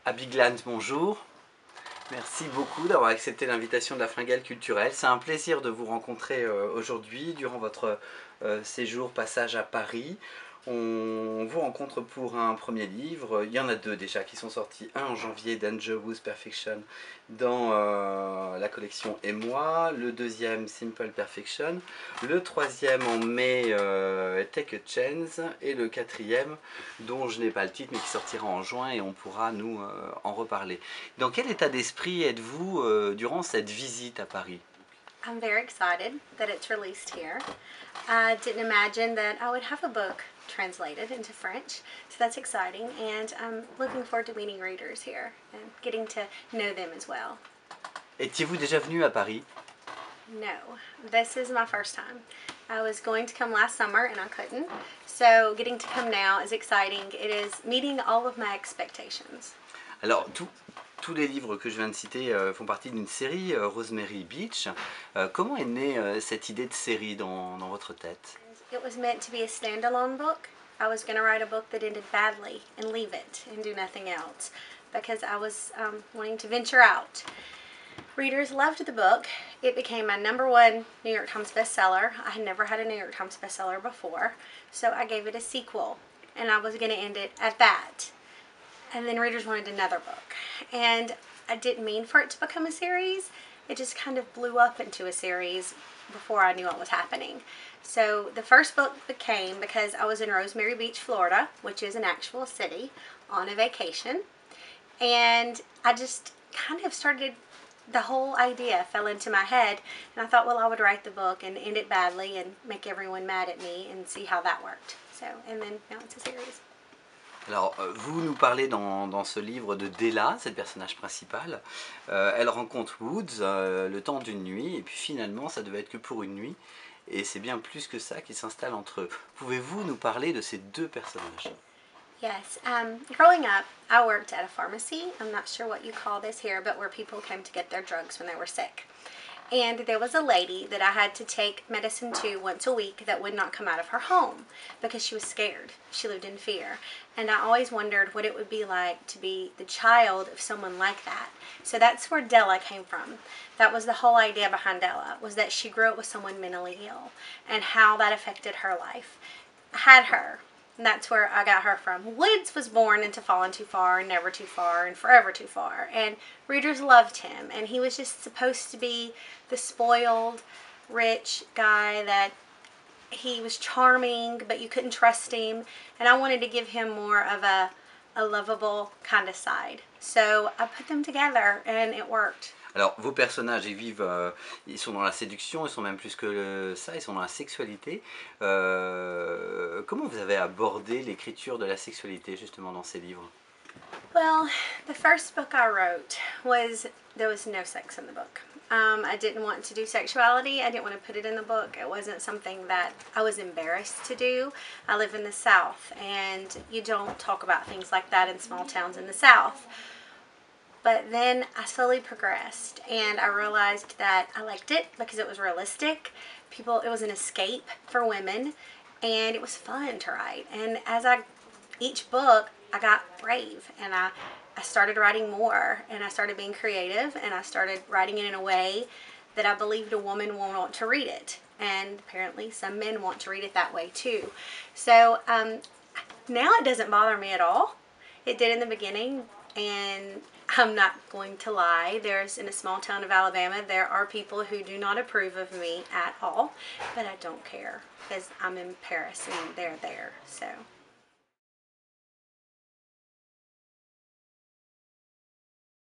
Abbi Glines, bonjour. Merci beaucoup d'avoir accepté l'invitation de la Fringale Culturelle. C'est un plaisir de vous rencontrer aujourd'hui durant votre séjour passage à Paris. On vous rencontre pour un premier livre. Il y en a deux déjà qui sont sortis. Un en janvier, Dangerous Perfection, dans la collection Et moi. Le deuxième, Simple Perfection. Le troisième en mai, Take a Chance. Et le quatrième, dont je n'ai pas le titre, mais qui sortira en juin et on pourra nous en reparler. Dans quel état d'esprit êtes-vous durant cette visite à Paris? I'm very excited that it's released here. I didn't imagine that I would have a book translated into French, so that's exciting, and I'm looking forward to meeting readers here and getting to know them as well. Étiez-vous déjà venu à Paris? No, this is my first time. I was going to come last summer and I couldn't, so getting to come now is exciting. It is meeting all of my expectations. Alors, tous les livres que je viens de citer font partie d'une série, Rosemary Beach. Comment est née cette idée de série dans votre tête? It was meant to be a standalone book. I was going to write a book that ended badly and leave it and do nothing else because I was wanting to venture out. Readers loved the book. It became my #1 New York Times bestseller. I had never had a New York Times bestseller before, so I gave it a sequel, and I was going to end it at that. And then readers wanted another book. And I didn't mean for it to become a series. It just kind of blew up into a series before I knew what was happening. So the first book became because I was in Rosemary Beach, Florida, which is an actual city, on a vacation. And I just kind of started, the whole idea fell into my head. And I thought, well, I would write the book and end it badly and make everyone mad at me and see how that worked. So, and then now it's a series. Alors, vous nous parlez dans ce livre de Della, cette personnage principale. Elle rencontre Woods le temps d'une nuit, et puis finalement, ça devait être que pour une nuit. Et c'est bien plus que ça qui s'installe entre eux. Pouvez-vous nous parler de ces deux personnages? Yes. Growing up, I worked at a pharmacy. I'm not sure what you call this here, but where people came to get their drugs when they were sick. And there was a lady that I had to take medicine to once a week that would not come out of her home because she was scared. She lived in fear. And I always wondered what it would be like to be the child of someone like that. So that's where Della came from. That was the whole idea behind Della, was that she grew up with someone mentally ill and how that affected her life. I had her. And that's where I got her from. Woods was born into Fallen Too Far, and Never Too Far, and Forever Too Far. And readers loved him. And he was just supposed to be the spoiled, rich guy that he was charming, but you couldn't trust him. And I wanted to give him more of a lovable kind of side. So I put them together, and it worked. Alors, vos personnages, ils sont dans la séduction, ils sont même plus que ça, ils sont dans la sexualité. Comment vous avez abordé l'écriture de la sexualité justement dans ces livres? Well, the first book I wrote there was no sex in the book. I didn't want to do sexuality. I didn't want to put it in the book. It wasn't something that I was embarrassed to do. I live in the South, and you don't talk about things like that in small towns in the South. But then I slowly progressed, and I realized that I liked it because it was realistic. It was an escape for women, and it was fun to write. And each book, I got brave, and I started writing more, and I started being creative, and I started writing it in a way that I believed a woman will want to read it. And apparently some men want to read it that way too. So now it doesn't bother me at all. It did in the beginning, and I'm not going to lie. In a small town of Alabama, there are people who do not approve of me at all, but I don't care because I'm in Paris and they're there. So